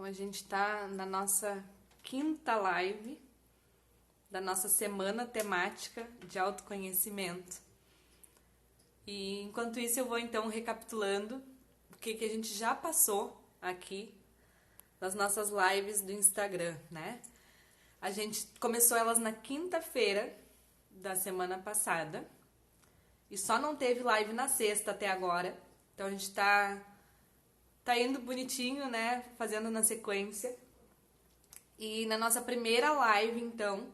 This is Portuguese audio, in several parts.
Então a gente está na nossa quinta live da nossa semana temática de autoconhecimento. E enquanto isso eu vou então recapitulando o que a gente já passou aqui nas nossas lives do Instagram, né? A gente começou elas na quinta-feira da semana passada e só não teve live na sexta até agora. Então a gente tá indo bonitinho, né? Fazendo na sequência. E na nossa primeira live, então,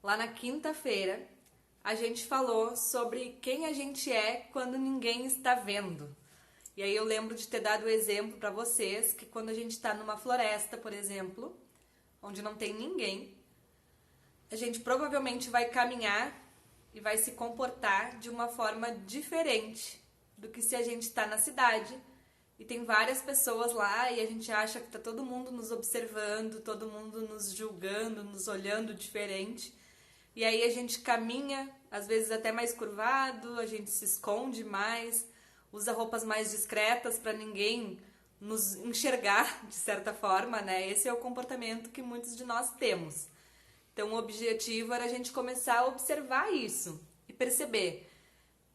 lá na quinta-feira, a gente falou sobre quem a gente é quando ninguém está vendo. E aí eu lembro de ter dado o exemplo para vocês que quando a gente está numa floresta, por exemplo, onde não tem ninguém, a gente provavelmente vai caminhar e vai se comportar de uma forma diferente do que se a gente está na cidade e tem várias pessoas lá e a gente acha que tá todo mundo nos observando, todo mundo nos julgando, nos olhando diferente. E aí a gente caminha, às vezes até mais curvado, a gente se esconde mais, usa roupas mais discretas para ninguém nos enxergar de certa forma, né? Esse é o comportamento que muitos de nós temos. Então o objetivo era a gente começar a observar isso e perceber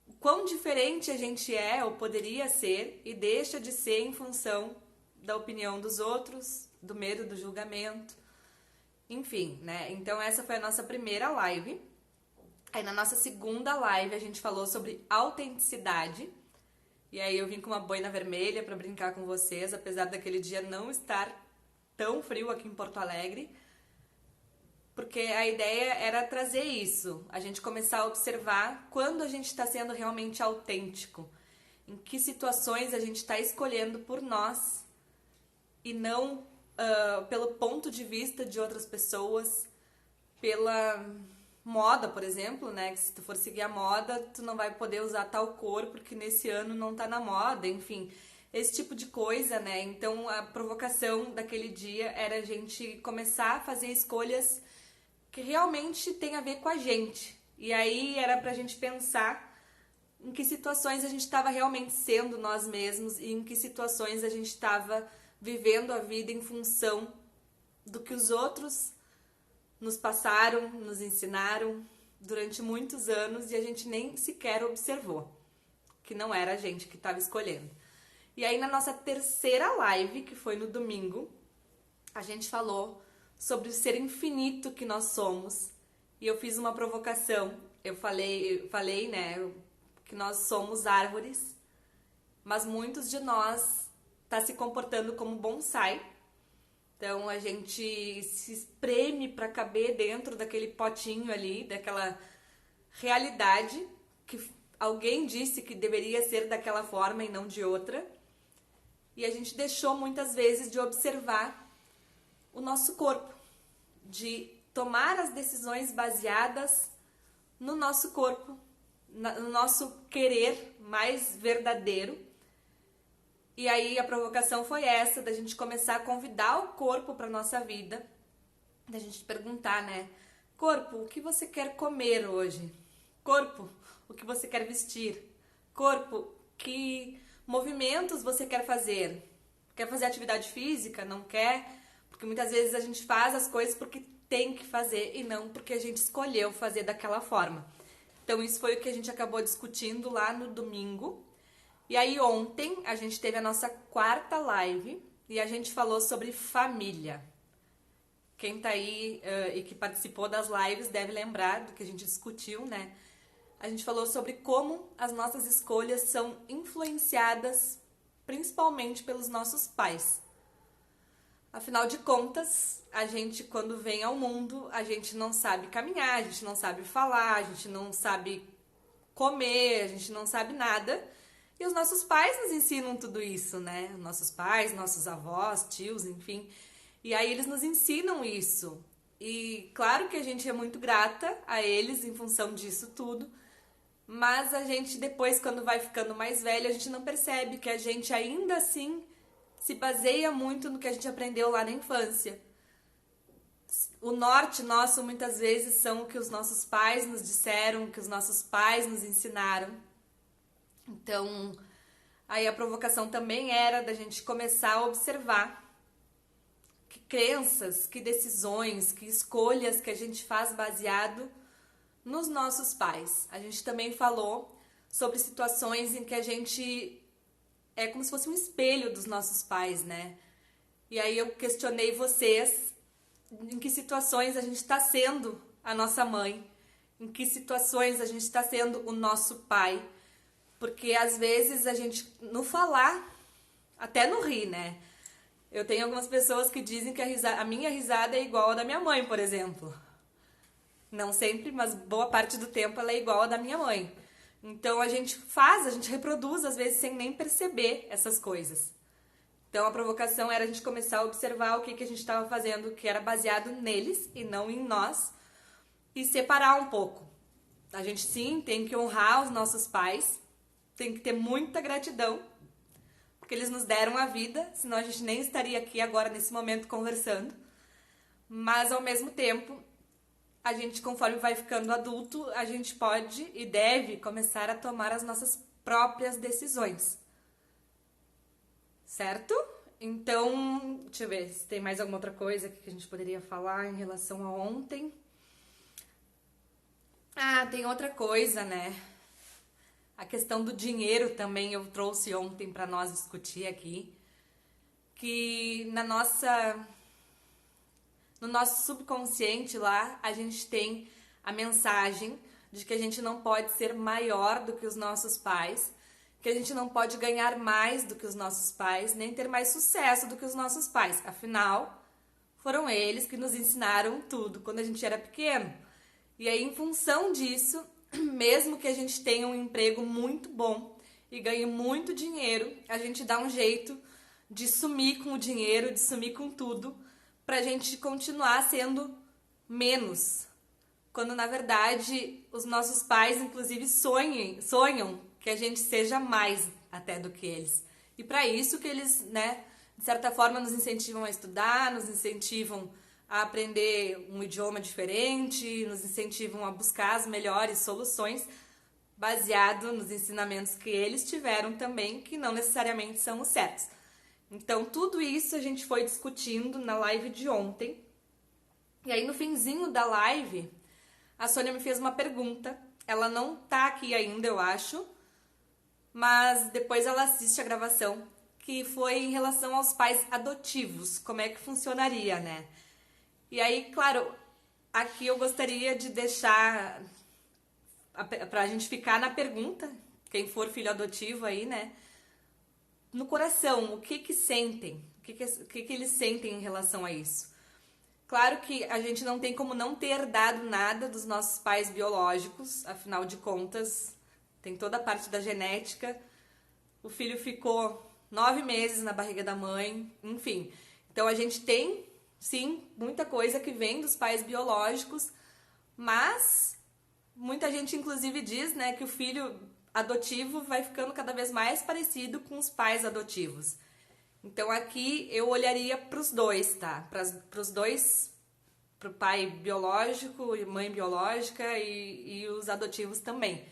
o quão diferente a gente é ou poderia ser e deixa de ser em função da opinião dos outros, do medo do julgamento, enfim, né? Então essa foi a nossa primeira live. Aí na nossa segunda live a gente falou sobre autenticidade. E aí eu vim com uma boina vermelha para brincar com vocês, apesar daquele dia não estar tão frio aqui em Porto Alegre. Porque a ideia era trazer isso, a gente começar a observar quando a gente está sendo realmente autêntico, em que situações a gente está escolhendo por nós e não pelo ponto de vista de outras pessoas, pela moda, por exemplo, né? Que se tu for seguir a moda, tu não vai poder usar tal cor porque nesse ano não tá na moda, enfim, esse tipo de coisa, né? Então a provocação daquele dia era a gente começar a fazer escolhas que realmente tem a ver com a gente. E aí era pra gente pensar em que situações a gente estava realmente sendo nós mesmos e em que situações a gente estava vivendo a vida em função do que os outros nos passaram, nos ensinaram durante muitos anos e a gente nem sequer observou que não era a gente que estava escolhendo. E aí na nossa terceira live, que foi no domingo, a gente falou sobre o ser infinito que nós somos. E eu fiz uma provocação. Eu falei, né, que nós somos árvores, mas muitos de nós tá se comportando como bonsai. Então a gente se espreme para caber dentro daquele potinho ali, daquela realidade que alguém disse que deveria ser daquela forma e não de outra. E a gente deixou muitas vezes de observar o nosso corpo, de tomar as decisões baseadas no nosso corpo, no nosso querer mais verdadeiro. E aí a provocação foi essa, da gente começar a convidar o corpo para nossa vida, da gente perguntar, né? Corpo, o que você quer comer hoje? Corpo, o que você quer vestir? Corpo, que movimentos você quer fazer? Quer fazer atividade física? Não quer? Porque muitas vezes a gente faz as coisas porque tem que fazer e não porque a gente escolheu fazer daquela forma. Então isso foi o que a gente acabou discutindo lá no domingo. E aí ontem a gente teve a nossa quarta live e a gente falou sobre família. Quem tá aí e que participou das lives deve lembrar do que a gente discutiu, né? A gente falou sobre como as nossas escolhas são influenciadas principalmente pelos nossos pais. Afinal de contas, a gente quando vem ao mundo, a gente não sabe caminhar, a gente não sabe falar, a gente não sabe comer, a gente não sabe nada. E os nossos pais nos ensinam tudo isso, né? Nossos pais, nossos avós, tios, enfim. E aí eles nos ensinam isso. E claro que a gente é muito grata a eles em função disso tudo. Mas a gente depois, quando vai ficando mais velho, a gente não percebe que a gente ainda assim se baseia muito no que a gente aprendeu lá na infância. O norte nosso muitas vezes são o que os nossos pais nos disseram, o que os nossos pais nos ensinaram. Então, aí a provocação também era da gente começar a observar crenças, que decisões, que escolhas que a gente faz baseado nos nossos pais. A gente também falou sobre situações em que a gente é como se fosse um espelho dos nossos pais, né? E aí eu questionei vocês em que situações a gente está sendo a nossa mãe, em que situações a gente está sendo o nosso pai, porque às vezes a gente, no falar, até no rir, né? Eu tenho algumas pessoas que dizem que a minha risada é igual a da minha mãe, por exemplo. Não sempre, mas boa parte do tempo ela é igual a da minha mãe. Então a gente reproduz, às vezes, sem nem perceber essas coisas. Então a provocação era a gente começar a observar o que a gente estava fazendo, que era baseado neles e não em nós, e separar um pouco. A gente sim tem que honrar os nossos pais, tem que ter muita gratidão, porque eles nos deram a vida, senão a gente nem estaria aqui agora nesse momento conversando. Mas ao mesmo tempo, a gente, conforme vai ficando adulto, a gente pode e deve começar a tomar as nossas próprias decisões. Certo? Então, deixa eu ver se tem mais alguma outra coisa que a gente poderia falar em relação a ontem. Ah, tem outra coisa, né? A questão do dinheiro também eu trouxe ontem para nós discutir aqui. Que no nosso subconsciente lá, a gente tem a mensagem de que a gente não pode ser maior do que os nossos pais, que a gente não pode ganhar mais do que os nossos pais, nem ter mais sucesso do que os nossos pais. Afinal, foram eles que nos ensinaram tudo quando a gente era pequeno. E aí, em função disso, mesmo que a gente tenha um emprego muito bom e ganhe muito dinheiro, a gente dá um jeito de sumir com o dinheiro, de sumir com tudo, pra gente continuar sendo menos. Quando, na verdade, os nossos pais, inclusive, sonham que a gente seja mais até do que eles. E para isso que eles, né, de certa forma, nos incentivam a estudar, nos incentivam a aprender um idioma diferente, nos incentivam a buscar as melhores soluções baseado nos ensinamentos que eles tiveram também, que não necessariamente são os certos. Então, tudo isso a gente foi discutindo na live de ontem. E aí, no finzinho da live, a Sônia me fez uma pergunta. Ela não tá aqui ainda, eu acho, mas depois ela assiste a gravação, que foi em relação aos pais adotivos, como é que funcionaria, né? E aí, claro, aqui eu gostaria de deixar pra gente ficar na pergunta, quem for filho adotivo aí, né? No coração, o que sentem, o que eles sentem em relação a isso. Claro que a gente não tem como não ter dado nada dos nossos pais biológicos, afinal de contas, tem toda a parte da genética. O filho ficou 9 meses na barriga da mãe, enfim. Então a gente tem, sim, muita coisa que vem dos pais biológicos, mas muita gente inclusive diz, né, que o filho adotivo vai ficando cada vez mais parecido com os pais adotivos. Então aqui eu olharia para os dois, tá? Para os dois, para o pai biológico e mãe biológica e os adotivos também.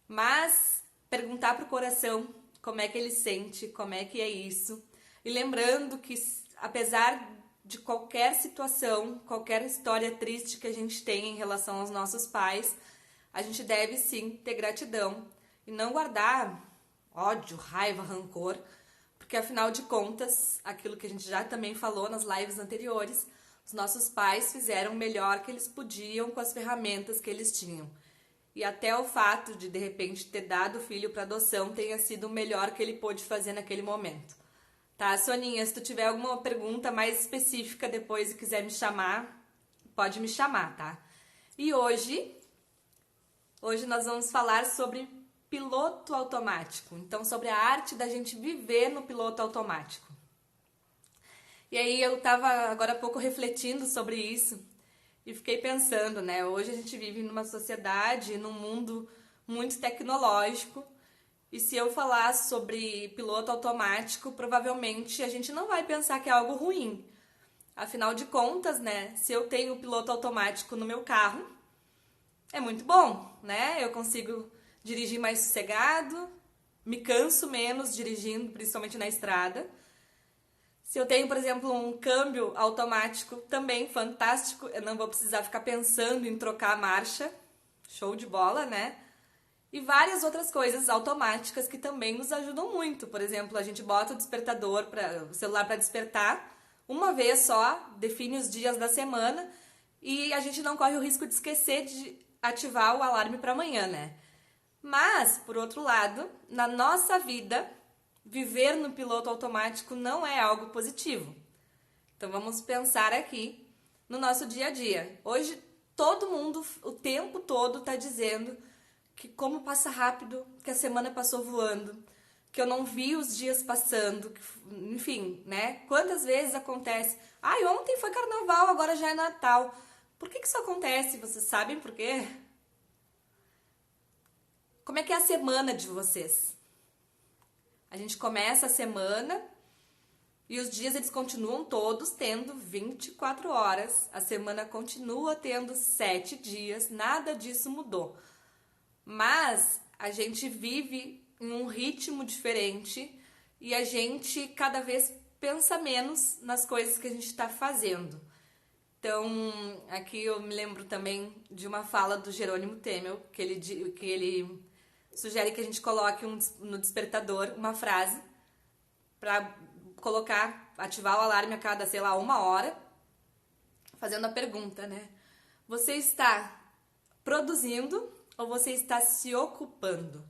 Mas perguntar para o coração como é que ele sente, como é que é isso. E lembrando que apesar de qualquer situação, qualquer história triste que a gente tem em relação aos nossos pais, a gente deve sim ter gratidão e não guardar ódio, raiva, rancor, porque afinal de contas, aquilo que a gente já também falou nas lives anteriores, os nossos pais fizeram o melhor que eles podiam com as ferramentas que eles tinham. E até o fato de repente, ter dado o filho para adoção tenha sido o melhor que ele pôde fazer naquele momento. Tá, Soninha, se tu tiver alguma pergunta mais específica depois e quiser me chamar, pode me chamar, tá? E hoje nós vamos falar sobre piloto automático. Então, sobre a arte da gente viver no piloto automático. E aí eu tava agora há pouco refletindo sobre isso e fiquei pensando, né? Hoje a gente vive numa sociedade, num mundo muito tecnológico. E se eu falar sobre piloto automático, provavelmente a gente não vai pensar que é algo ruim. Afinal de contas, né? Se eu tenho piloto automático no meu carro, é muito bom, né? Eu consigo dirigir mais sossegado, me canso menos dirigindo, principalmente na estrada. Se eu tenho, por exemplo, um câmbio automático, também fantástico, eu não vou precisar ficar pensando em trocar a marcha, show de bola, né? E várias outras coisas automáticas que também nos ajudam muito. Por exemplo, a gente bota o despertador, o celular para despertar, uma vez só, define os dias da semana e a gente não corre o risco de esquecer de ativar o alarme para amanhã, né? Mas, por outro lado, na nossa vida, viver no piloto automático não é algo positivo. Então vamos pensar aqui no nosso dia a dia. Hoje todo mundo o tempo todo está dizendo que como passa rápido, que a semana passou voando, que eu não vi os dias passando, enfim, né? Quantas vezes acontece? Ai, ontem foi carnaval, agora já é Natal. Por que isso acontece? Vocês sabem por quê? Como é que é a semana de vocês? A gente começa a semana e os dias eles continuam todos tendo 24 horas. A semana continua tendo 7 dias, nada disso mudou. Mas a gente vive em um ritmo diferente e a gente cada vez pensa menos nas coisas que a gente está fazendo. Então, aqui eu me lembro também de uma fala do Jerônimo Temel, que ele sugere que a gente coloque no despertador uma frase para ativar o alarme a cada, sei lá, 1 hora, fazendo a pergunta, né? Você está produzindo ou você está se ocupando?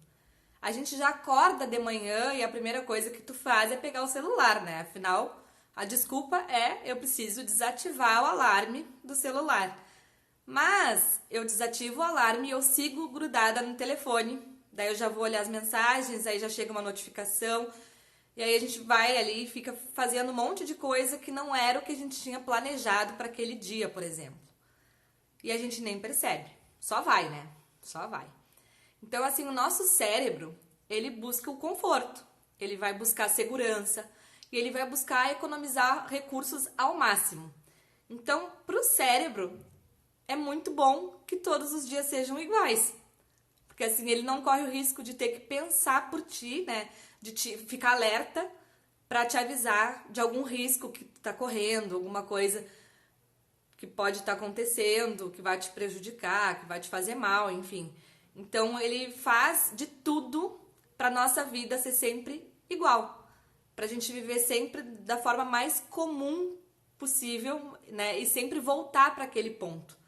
A gente já acorda de manhã e a primeira coisa que tu faz é pegar o celular, né? Afinal, a desculpa é eu preciso desativar o alarme do celular. Mas eu desativo o alarme e eu sigo grudada no telefone. Daí eu já vou olhar as mensagens, aí já chega uma notificação. E aí a gente vai ali e fica fazendo um monte de coisa que não era o que a gente tinha planejado para aquele dia, por exemplo. E a gente nem percebe. Só vai, né? Só vai. Então, assim, o nosso cérebro, ele busca o conforto. Ele vai buscar segurança. E ele vai buscar economizar recursos ao máximo. Então, para o cérebro, é muito bom que todos os dias sejam iguais. Porque assim, ele não corre o risco de ter que pensar por ti, né? De te ficar alerta para te avisar de algum risco que tu tá correndo, alguma coisa que pode estar acontecendo, que vai te prejudicar, que vai te fazer mal, enfim. Então ele faz de tudo para nossa vida ser sempre igual, pra gente viver sempre da forma mais comum possível, né? E sempre voltar para aquele ponto.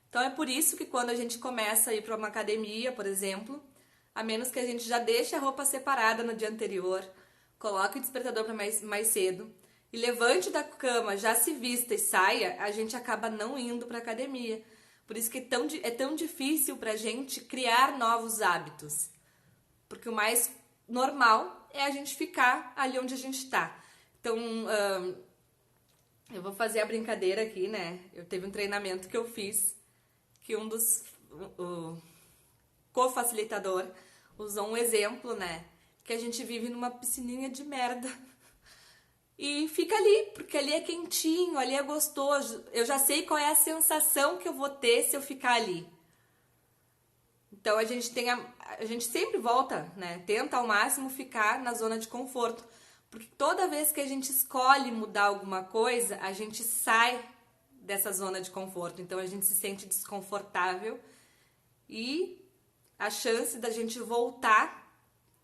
Então é por isso que quando a gente começa a ir para uma academia, por exemplo, a menos que a gente já deixe a roupa separada no dia anterior, coloque o despertador para mais cedo e levante da cama, já se vista e saia, a gente acaba não indo para academia. Por isso que é tão difícil para a gente criar novos hábitos. Porque o mais normal é a gente ficar ali onde a gente está. Então, eu vou fazer a brincadeira aqui, né? Eu teve um treinamento que eu fiz que o co-facilitador usou um exemplo, né? Que a gente vive numa piscininha de merda. E fica ali, porque ali é quentinho, ali é gostoso. Eu já sei qual é a sensação que eu vou ter se eu ficar ali. Então a gente sempre volta, né? Tenta ao máximo ficar na zona de conforto. Porque toda vez que a gente escolhe mudar alguma coisa, a gente sai dessa zona de conforto. Então a gente se sente desconfortável e a chance da gente voltar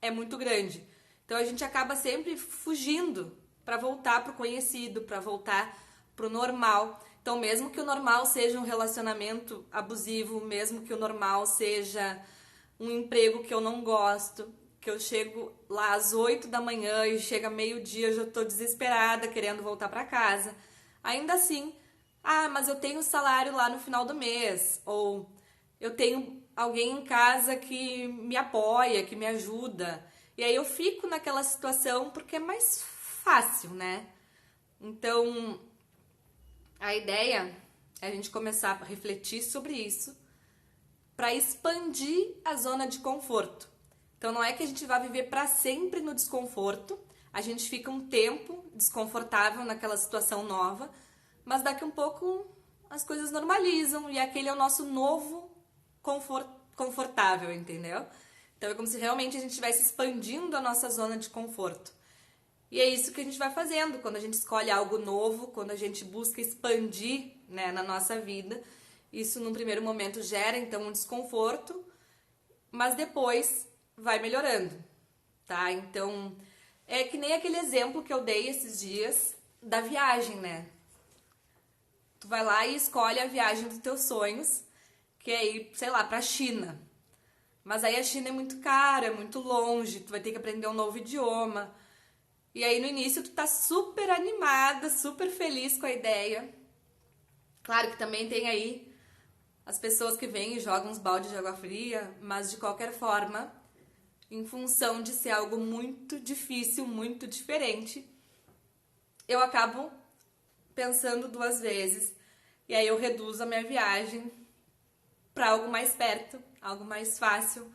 é muito grande. Então a gente acaba sempre fugindo para voltar pro conhecido, para voltar pro normal. Então mesmo que o normal seja um relacionamento abusivo, mesmo que o normal seja um emprego que eu não gosto, que eu chego lá às 8 da manhã e chega meio-dia, eu já tô desesperada, querendo voltar para casa. Ainda assim, mas eu tenho salário lá no final do mês, ou eu tenho alguém em casa que me apoia, que me ajuda. E aí eu fico naquela situação porque é mais fácil, né? Então, a ideia é a gente começar a refletir sobre isso para expandir a zona de conforto. Então, não é que a gente vai viver para sempre no desconforto, a gente fica um tempo desconfortável naquela situação nova, mas daqui um pouco as coisas normalizam e aquele é o nosso novo confortável, entendeu? Então é como se realmente a gente estivesse expandindo a nossa zona de conforto. E é isso que a gente vai fazendo quando a gente escolhe algo novo, quando a gente busca expandir, né, na nossa vida. Isso, num primeiro momento, gera, então, um desconforto, mas depois vai melhorando, tá? Então, é que nem aquele exemplo que eu dei esses dias da viagem, né? Tu vai lá e escolhe a viagem dos teus sonhos, que é ir, sei lá, pra China. Mas aí a China é muito cara, é muito longe, tu vai ter que aprender um novo idioma. E aí no início tu tá super animada, super feliz com a ideia. Claro que também tem aí as pessoas que vêm e jogam uns baldes de água fria, mas de qualquer forma, em função de ser algo muito difícil, muito diferente, eu acabo pensando duas vezes. E aí eu reduzo a minha viagem para algo mais perto, algo mais fácil,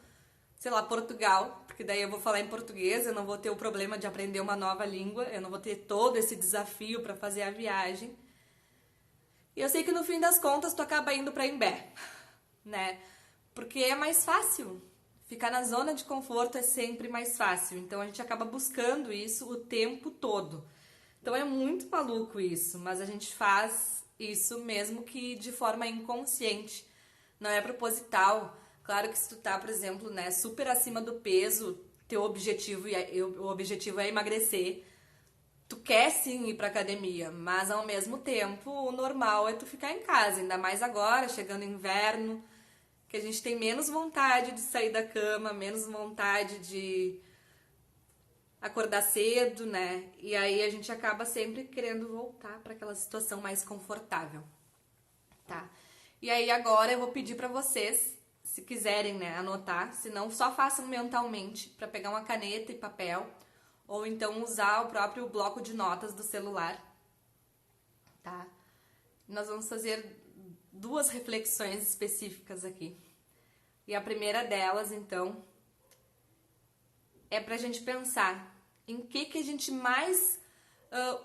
sei lá, Portugal, porque daí eu vou falar em português, eu não vou ter o problema de aprender uma nova língua, eu não vou ter todo esse desafio para fazer a viagem. E eu sei que no fim das contas tu acaba indo para Imbé, né? Porque é mais fácil. Ficar na zona de conforto é sempre mais fácil. Então a gente acaba buscando isso o tempo todo. Então é muito maluco isso, mas a gente faz isso mesmo que de forma inconsciente. Não é proposital. Claro que se tu tá, por exemplo, né, super acima do peso, teu objetivo o objetivo é emagrecer. Tu quer sim ir pra academia, mas ao mesmo tempo o normal é tu ficar em casa, ainda mais agora, chegando inverno, que a gente tem menos vontade de sair da cama, menos vontade de acordar cedo, né? E aí a gente acaba sempre querendo voltar para aquela situação mais confortável, tá? E aí agora eu vou pedir para vocês, se quiserem, né, anotar, se não só façam mentalmente para pegar uma caneta e papel ou então usar o próprio bloco de notas do celular, tá? Nós vamos fazer duas reflexões específicas aqui. E a primeira delas, então, é pra gente pensar em que a gente mais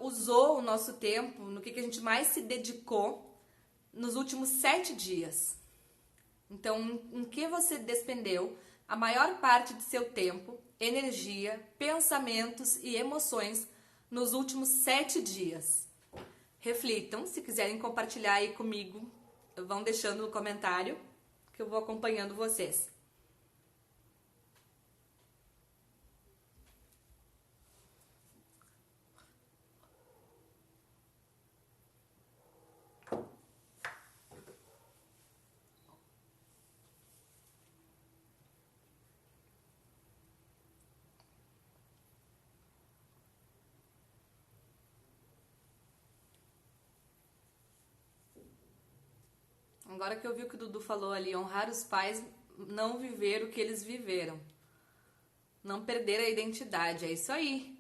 usou o nosso tempo, no que a gente mais se dedicou nos últimos 7 dias. Então, em que você despendeu a maior parte de seu tempo, energia, pensamentos e emoções nos últimos 7 dias. Reflitam, se quiserem compartilhar aí comigo, vão deixando no comentário que eu vou acompanhando vocês. Agora que eu vi o que o Dudu falou ali, honrar os pais, não viver o que eles viveram. Não perder a identidade, é isso aí.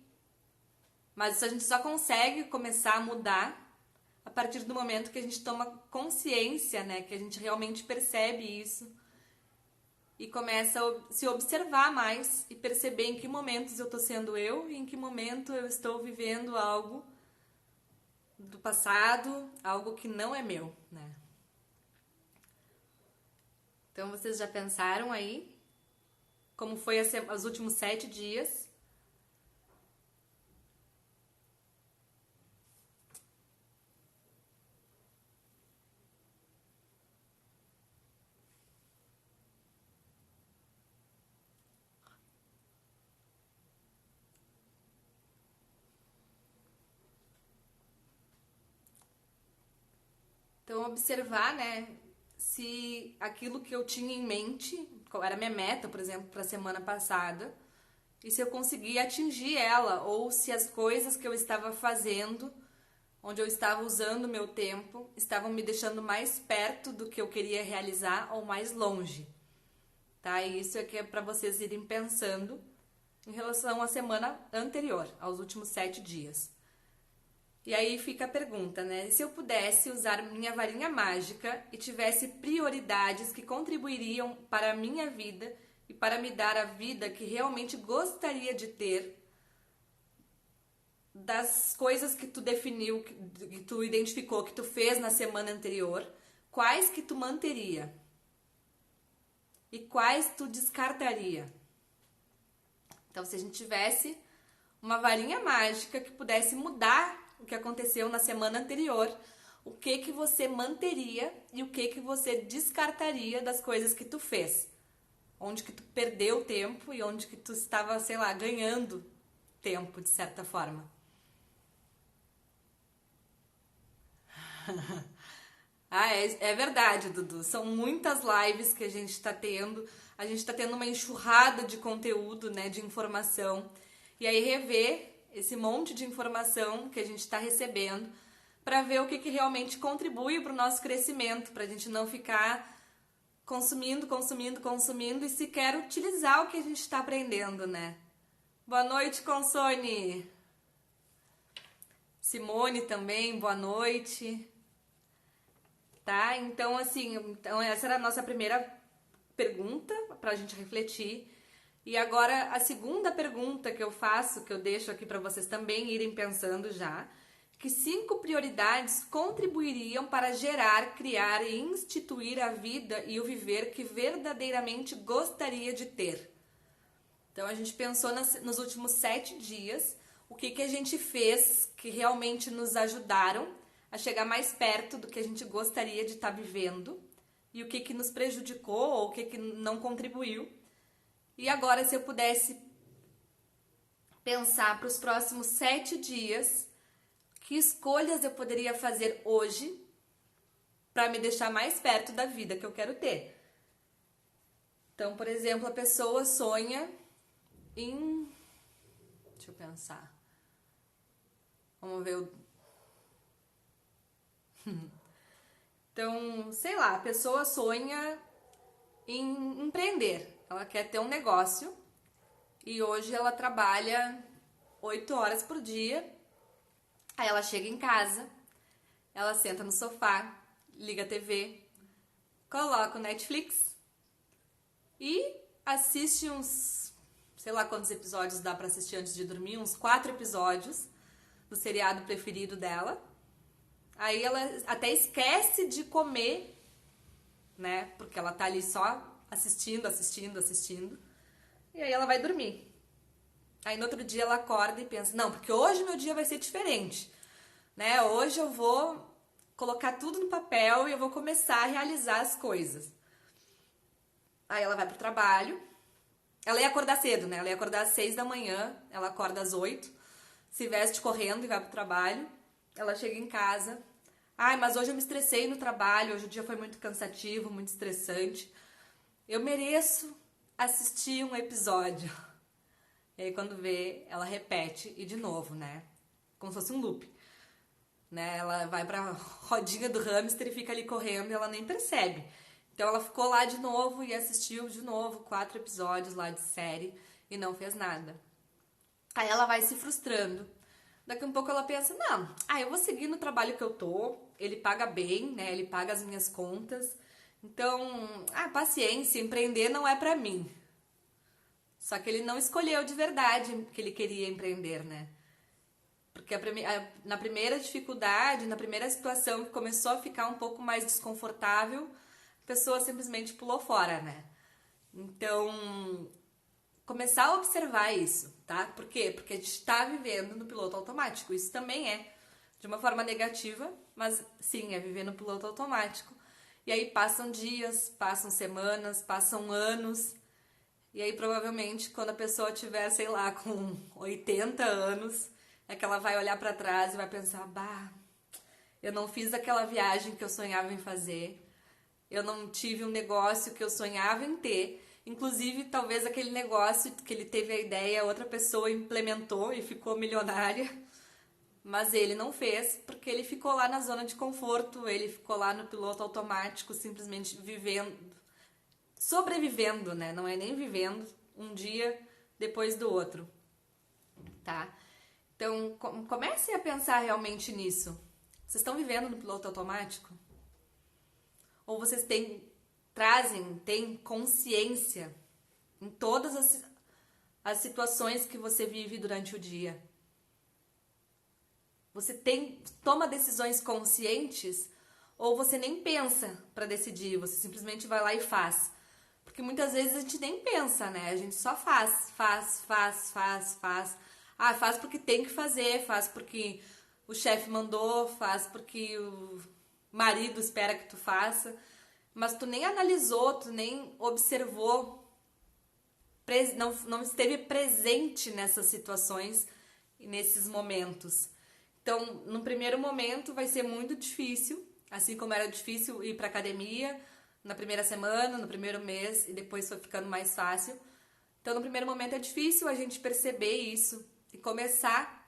Mas isso a gente só consegue começar a mudar a partir do momento que a gente toma consciência, né? Que a gente realmente percebe isso e começa a se observar mais e perceber em que momentos eu estou sendo eu e em que momento eu estou vivendo algo do passado, algo que não é meu, né? Então vocês já pensaram aí como foi os últimos 7 dias? Então observar, né, se aquilo que eu tinha em mente, qual era a minha meta, por exemplo, para a semana passada, e se eu conseguia atingir ela, ou se as coisas que eu estava fazendo, onde eu estava usando o meu tempo, estavam me deixando mais perto do que eu queria realizar ou mais longe, tá? E isso é que é para vocês irem pensando em relação à semana anterior, aos últimos 7 dias. E aí fica a pergunta, né? Se eu pudesse usar minha varinha mágica e tivesse prioridades que contribuiriam para a minha vida e para me dar a vida que realmente gostaria de ter, das coisas que tu definiu, que tu identificou, que tu fez na semana anterior, quais que tu manteria? E quais tu descartaria? Então, se a gente tivesse uma varinha mágica que pudesse mudar o que aconteceu na semana anterior, o que você manteria e o que você descartaria das coisas que tu fez. Onde que tu perdeu tempo e onde que tu estava, sei lá, ganhando tempo, de certa forma. Ah, é verdade, Dudu. São muitas lives que a gente está tendo. A gente está tendo uma enxurrada de conteúdo, né, de informação. E aí rever esse monte de informação que a gente está recebendo para ver o que realmente contribui para o nosso crescimento, para a gente não ficar consumindo e sequer utilizar o que a gente está aprendendo, né? Boa noite, Consone. Simone também, boa noite. Tá? Então, assim, essa era a nossa primeira pergunta para a gente refletir. E agora a segunda pergunta que eu faço, que eu deixo aqui para vocês também irem pensando já, que 5 prioridades contribuiriam para gerar, criar e instituir a vida e o viver que verdadeiramente gostaria de ter. Então a gente pensou nos últimos 7 dias o que a gente fez que realmente nos ajudaram a chegar mais perto do que a gente gostaria de estar vivendo e o que nos prejudicou ou o que não contribuiu. E agora, se eu pudesse pensar para os próximos 7 dias, que escolhas eu poderia fazer hoje para me deixar mais perto da vida que eu quero ter? Então, por exemplo, a pessoa sonha em... Deixa eu pensar. Vamos ver. Então, sei lá, a pessoa sonha em empreender. Ela quer ter um negócio e hoje ela trabalha 8 horas por dia. Aí ela chega em casa, ela senta no sofá, liga a TV, coloca o Netflix e assiste uns, sei lá quantos episódios dá pra assistir antes de dormir, uns 4 episódios do seriado preferido dela. Aí ela até esquece de comer, né? Porque ela tá ali só assistindo. E aí ela vai dormir. Aí no outro dia ela acorda e pensa, não, porque hoje meu dia vai ser diferente, né? Hoje eu vou colocar tudo no papel e eu vou começar a realizar as coisas. Aí ela vai pro trabalho. Ela ia acordar cedo, né? Ela ia acordar às 6 da manhã, ela acorda às 8, se veste correndo e vai pro trabalho. Ela chega em casa. Ai, mas hoje eu me estressei no trabalho, hoje o dia foi muito cansativo, muito estressante. Eu mereço assistir um episódio. E aí quando vê, ela repete e de novo, né? Como se fosse um loop. Né? Ela vai pra rodinha do hamster e fica ali correndo e ela nem percebe. Então ela ficou lá de novo e assistiu de novo 4 episódios lá de série e não fez nada. Aí ela vai se frustrando. Daqui a um pouco ela pensa, não, eu vou seguir no trabalho que eu tô, ele paga bem, né? Ele paga as minhas contas. Então, paciência, empreender não é pra mim. Só que ele não escolheu de verdade que ele queria empreender, né? Porque na primeira dificuldade, na primeira situação que começou a ficar um pouco mais desconfortável, a pessoa simplesmente pulou fora, né? Então, começar a observar isso, tá? Por quê? Porque a gente está vivendo no piloto automático. Isso também é de uma forma negativa, mas sim, é viver no piloto automático. E aí passam dias, passam semanas, passam anos. E aí provavelmente quando a pessoa tiver, sei lá, com 80 anos, é que ela vai olhar para trás e vai pensar, eu não fiz aquela viagem que eu sonhava em fazer. Eu não tive um negócio que eu sonhava em ter. Inclusive, talvez aquele negócio que ele teve a ideia, outra pessoa implementou e ficou milionária. Mas ele não fez, porque ele ficou lá na zona de conforto, ele ficou lá no piloto automático, simplesmente vivendo, sobrevivendo, né? Não é nem vivendo, um dia depois do outro, tá? Então, comecem a pensar realmente nisso. Vocês estão vivendo no piloto automático? Ou vocês têm consciência em todas as situações que você vive durante o dia? Você toma decisões conscientes ou você nem pensa para decidir, você simplesmente vai lá e faz? Porque muitas vezes a gente nem pensa, né? A gente só faz. Ah, faz porque tem que fazer, faz porque o chefe mandou, faz porque o marido espera que tu faça. Mas tu nem analisou, tu nem observou, não esteve presente nessas situações e nesses momentos. Então, no primeiro momento vai ser muito difícil, assim como era difícil ir para academia na primeira semana, no primeiro mês, e depois foi ficando mais fácil. Então, no primeiro momento é difícil a gente perceber isso e começar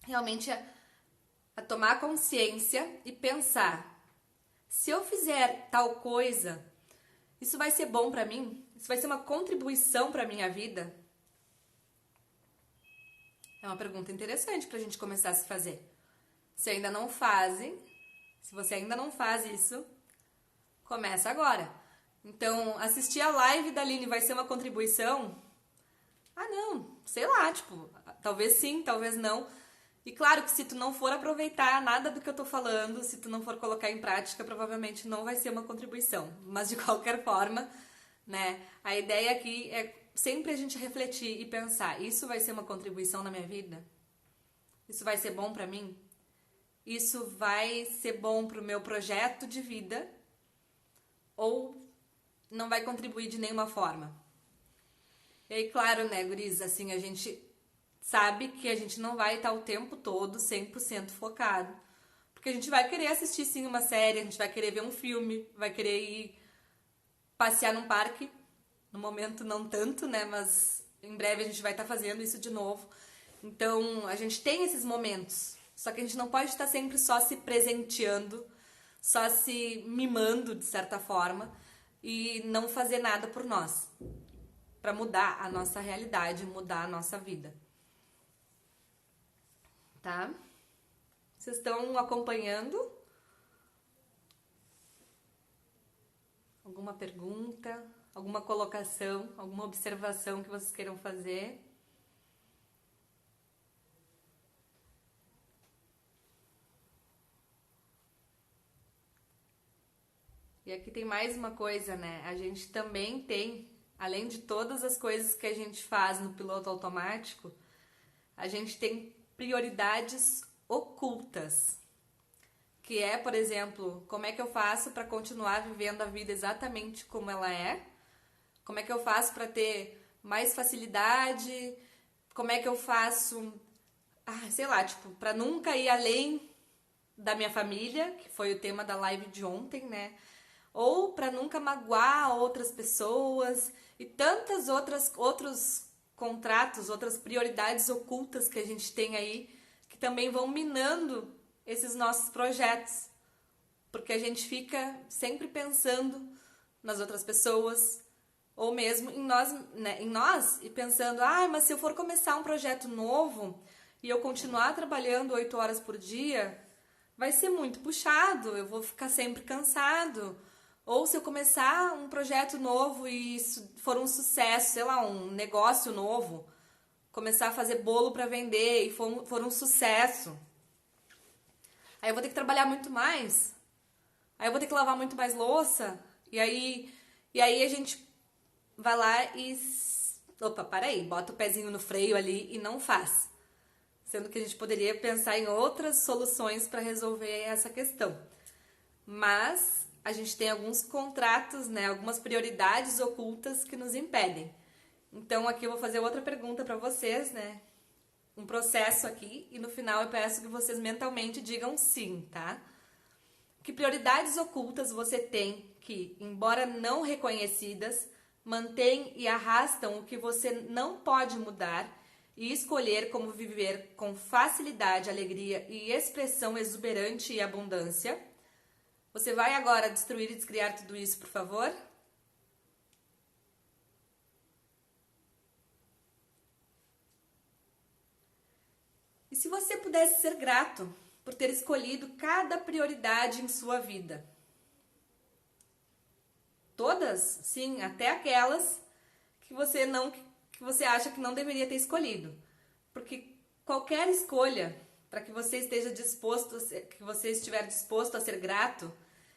realmente a tomar consciência e pensar: se eu fizer tal coisa, isso vai ser bom para mim? Isso vai ser uma contribuição para minha vida? É uma pergunta interessante para a gente começar a se fazer. Se ainda não fazem, se você ainda não faz isso, começa agora. Então, assistir a live da Aline vai ser uma contribuição? Ah, não, sei lá, tipo, talvez sim, talvez não. E claro que se tu não for aproveitar nada do que eu tô falando, se tu não for colocar em prática, provavelmente não vai ser uma contribuição. Mas de qualquer forma, né, a ideia aqui é sempre a gente refletir e pensar: isso vai ser uma contribuição na minha vida? Isso vai ser bom pra mim? Isso vai ser bom pro meu projeto de vida? Ou não vai contribuir de nenhuma forma? E aí, claro, né, guris, assim, a gente sabe que a gente não vai estar o tempo todo 100% focado. Porque a gente vai querer assistir, sim, uma série, a gente vai querer ver um filme, vai querer ir passear num parque. No momento não tanto, né, mas em breve a gente vai estar fazendo isso de novo. Então, a gente tem esses momentos. Só que a gente não pode estar sempre só se presenteando, só se mimando, de certa forma, e não fazer nada por nós, para mudar a nossa realidade, mudar a nossa vida. Tá? Vocês estão acompanhando? Alguma pergunta? Alguma colocação? Alguma observação que vocês queiram fazer? E aqui tem mais uma coisa, né? A gente também tem, além de todas as coisas que a gente faz no piloto automático, a gente tem prioridades ocultas. Que é, por exemplo, como é que eu faço para continuar vivendo a vida exatamente como ela é? Como é que eu faço para ter mais facilidade? Como é que eu faço, sei lá, tipo, para nunca ir além da minha família, que foi o tema da live de ontem, né? Ou para nunca magoar outras pessoas e tantas outros contratos, outras prioridades ocultas que a gente tem aí, que também vão minando esses nossos projetos, porque a gente fica sempre pensando nas outras pessoas ou mesmo em nós, né, e pensando: mas se eu for começar um projeto novo e eu continuar trabalhando 8 horas por dia, vai ser muito puxado, eu vou ficar sempre cansado. Ou se eu começar um projeto novo e isso for um sucesso, sei lá, um negócio novo, começar a fazer bolo para vender e for um sucesso, aí eu vou ter que trabalhar muito mais, aí eu vou ter que lavar muito mais louça, e aí a gente vai lá e... Opa, para aí, bota o pezinho no freio ali e não faz. Sendo que a gente poderia pensar em outras soluções para resolver essa questão. Mas a gente tem alguns contratos, né, algumas prioridades ocultas que nos impedem. Então aqui eu vou fazer outra pergunta para vocês, né? Um processo aqui, e no final eu peço que vocês mentalmente digam sim, tá? Que prioridades ocultas você tem que, embora não reconhecidas, mantêm e arrastam o que você não pode mudar e escolher como viver com facilidade, alegria e expressão exuberante e abundância? Você vai agora destruir e descriar tudo isso, por favor? E se você pudesse ser grato por ter escolhido cada prioridade em sua vida? Todas? Sim, até aquelas que você acha que não deveria ter escolhido. Porque qualquer escolha para que você esteja que você estiver disposto a ser grato,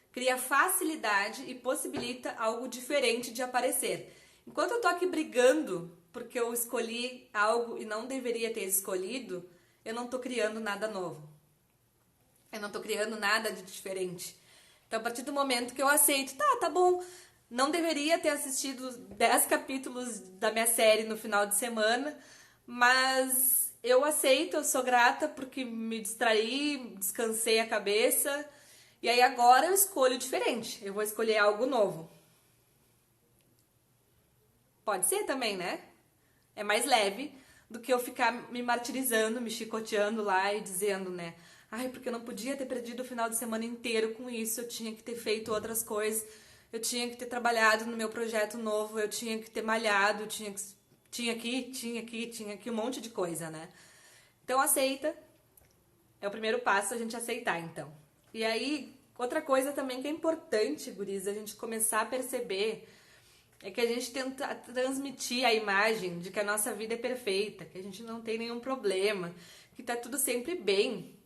cria facilidade e possibilita algo diferente de aparecer. Enquanto eu tô aqui brigando porque eu escolhi algo e não deveria ter escolhido, eu não tô criando nada novo. Eu não tô criando nada de diferente. Então, a partir do momento que eu aceito, tá bom, não deveria ter assistido 10 capítulos da minha série no final de semana, mas eu aceito, eu sou grata porque me distraí, descansei a cabeça, e aí agora eu escolho diferente, eu vou escolher algo novo. Pode ser também, né? É mais leve do que eu ficar me martirizando, me chicoteando lá e dizendo, né? Ai, porque eu não podia ter perdido o final de semana inteiro com isso, eu tinha que ter feito outras coisas, eu tinha que ter trabalhado no meu projeto novo, eu tinha que ter malhado, tinha aqui, um monte de coisa, né? Então aceita, é o primeiro passo a gente aceitar, então. E aí, outra coisa também que é importante, guris, a gente começar a perceber é que a gente tenta transmitir a imagem de que a nossa vida é perfeita, que a gente não tem nenhum problema, que tá tudo sempre bem.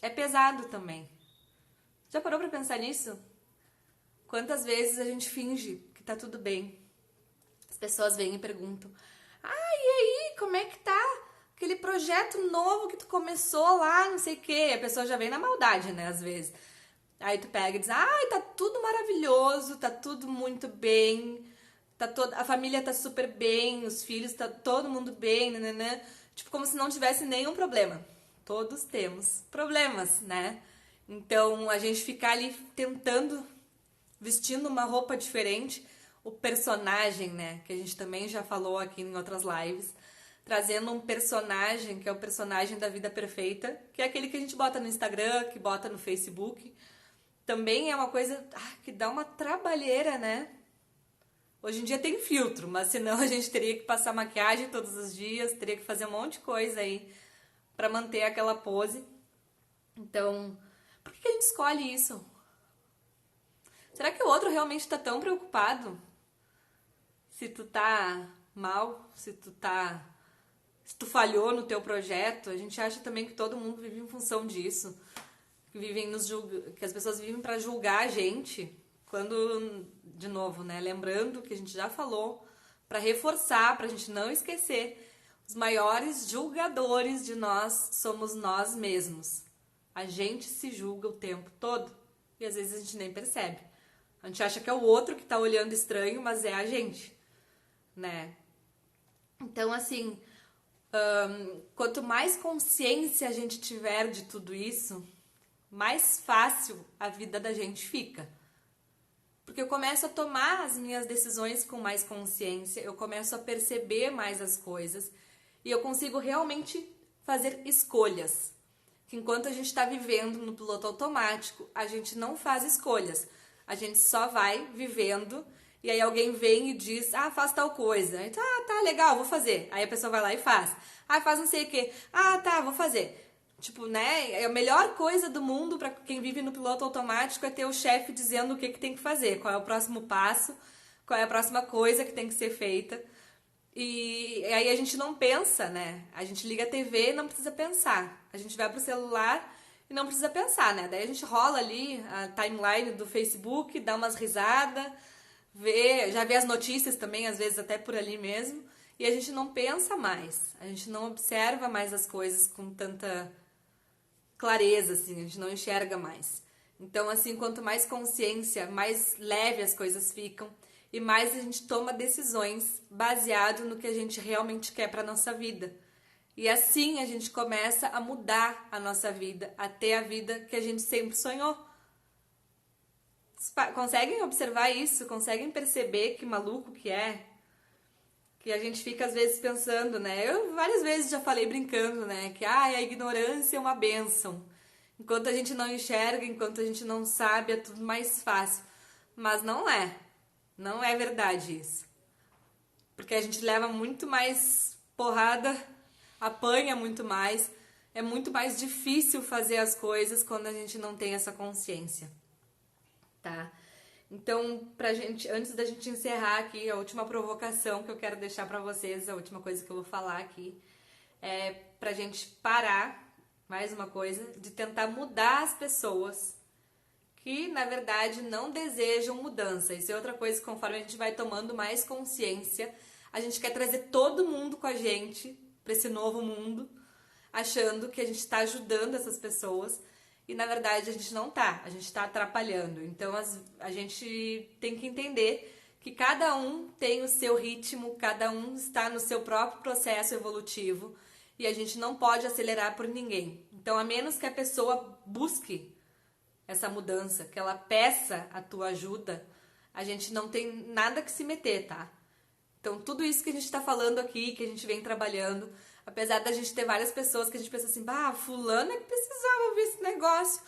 É pesado também. Já parou pra pensar nisso? Quantas vezes a gente finge que tá tudo bem? As pessoas vêm e perguntam: e aí, como é que tá? Aquele projeto novo que tu começou lá, não sei o quê. A pessoa já vem na maldade, né, às vezes. Aí tu pega e diz: tá tudo maravilhoso, tá tudo muito bem, a família tá super bem, os filhos, tá todo mundo bem, né? Tipo, como se não tivesse nenhum problema. Todos temos problemas, né? Então, a gente ficar ali tentando, vestindo uma roupa diferente, o personagem, né? Que a gente também já falou aqui em outras lives, trazendo um personagem que é o personagem da vida perfeita, que é aquele que a gente bota no Instagram, que bota no Facebook. Também é uma coisa que dá uma trabalheira, né? Hoje em dia tem filtro, mas senão a gente teria que passar maquiagem todos os dias, teria que fazer um monte de coisa aí pra manter aquela pose. Então, por que a gente escolhe isso? Será que o outro realmente tá tão preocupado se tu tá mal, se tu falhou no teu projeto? A gente acha também que todo mundo vive em função disso, que as pessoas vivem pra julgar a gente, quando, de novo, né, lembrando que a gente já falou, pra reforçar, pra gente não esquecer, os maiores julgadores de nós somos nós mesmos. A gente se julga o tempo todo e às vezes a gente nem percebe. A gente acha que é o outro que tá olhando estranho, mas é a gente, né? Então, assim, quanto mais consciência a gente tiver de tudo isso, mais fácil a vida da gente fica. Porque eu começo a tomar as minhas decisões com mais consciência, eu começo a perceber mais as coisas e eu consigo realmente fazer escolhas. Que enquanto a gente está vivendo no piloto automático, a gente não faz escolhas. A gente só vai vivendo e aí alguém vem e diz, faz tal coisa. Aí, tá, legal, vou fazer. Aí a pessoa vai lá e faz. Faz não sei o quê. Tá, vou fazer. Tipo, né, a melhor coisa do mundo para quem vive no piloto automático é ter o chefe dizendo o que tem que fazer, qual é o próximo passo, qual é a próxima coisa que tem que ser feita. E aí a gente não pensa, né? A gente liga a TV e não precisa pensar. A gente vai pro celular e não precisa pensar, né? Daí a gente rola ali a timeline do Facebook, dá umas risadas, já vê as notícias também, às vezes até por ali mesmo, e a gente não pensa mais. A gente não observa mais as coisas com tanta clareza, assim, a gente não enxerga mais. Então, assim, quanto mais consciência, mais leve as coisas ficam e mais a gente toma decisões baseado no que a gente realmente quer para nossa vida. E assim a gente começa a mudar a nossa vida, a ter a vida que a gente sempre sonhou. Conseguem observar isso? Conseguem perceber que maluco que é? Que a gente fica às vezes pensando, né? Eu várias vezes já falei brincando, né? Que a ignorância é uma bênção. Enquanto a gente não enxerga, enquanto a gente não sabe, é tudo mais fácil. Mas não é. Não é verdade isso. Porque a gente leva muito mais porrada, apanha muito mais, é muito mais difícil fazer as coisas quando a gente não tem essa consciência, tá? Então, antes da gente encerrar aqui, a última provocação que eu quero deixar pra vocês, a última coisa que eu vou falar aqui, é pra gente parar, mais uma coisa, de tentar mudar as pessoas que, na verdade, não desejam mudança. Isso é outra coisa que conforme a gente vai tomando mais consciência, A gente quer trazer todo mundo com a gente para esse novo mundo, achando que a gente está ajudando essas pessoas e na verdade a gente não tá, a gente está atrapalhando. Então a gente tem que entender que cada um tem o seu ritmo, cada um está no seu próprio processo evolutivo e a gente não pode acelerar por ninguém. Então, a menos que a pessoa busque essa mudança, que ela peça a tua ajuda, a gente não tem nada que se meter, tá? Então, tudo isso que a gente está falando aqui, que a gente vem trabalhando, apesar da gente ter várias pessoas que a gente pensa assim, fulano é que precisava ouvir esse negócio.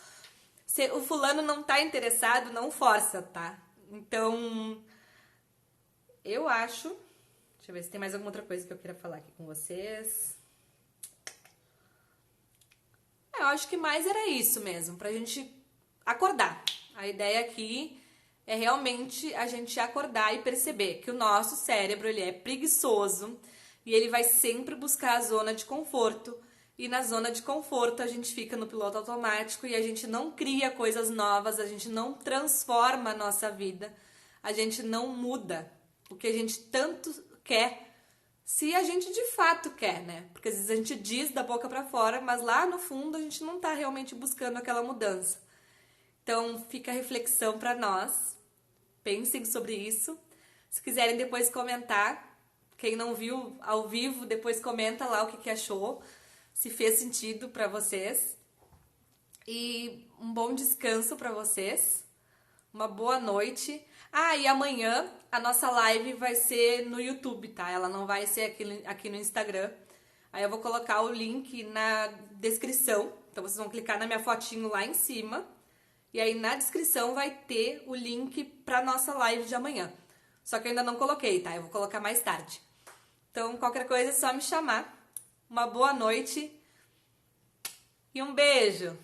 Se o fulano não tá interessado, não força, tá? Então, eu acho... Deixa eu ver se tem mais alguma outra coisa que eu queira falar aqui com vocês. Eu acho que mais era isso mesmo, pra gente acordar. A ideia aqui é realmente a gente acordar e perceber que o nosso cérebro, ele é preguiçoso e ele vai sempre buscar a zona de conforto. E na zona de conforto a gente fica no piloto automático e a gente não cria coisas novas, a gente não transforma a nossa vida, a gente não muda o que a gente tanto quer, se a gente de fato quer, né? Porque às vezes a gente diz da boca pra fora, mas lá no fundo a gente não tá realmente buscando aquela mudança. Então fica a reflexão pra nós, pensem sobre isso. Se quiserem depois comentar, quem não viu ao vivo, depois comenta lá o que achou, se fez sentido pra vocês. E um bom descanso pra vocês, uma boa noite. E amanhã a nossa live vai ser no YouTube, tá? Ela não vai ser aqui no Instagram. Aí eu vou colocar o link na descrição. Então vocês vão clicar na minha fotinho lá em cima. E aí na descrição vai ter o link pra nossa live de amanhã. Só que eu ainda não coloquei, tá? Eu vou colocar mais tarde. Então qualquer coisa é só me chamar. Uma boa noite e um beijo!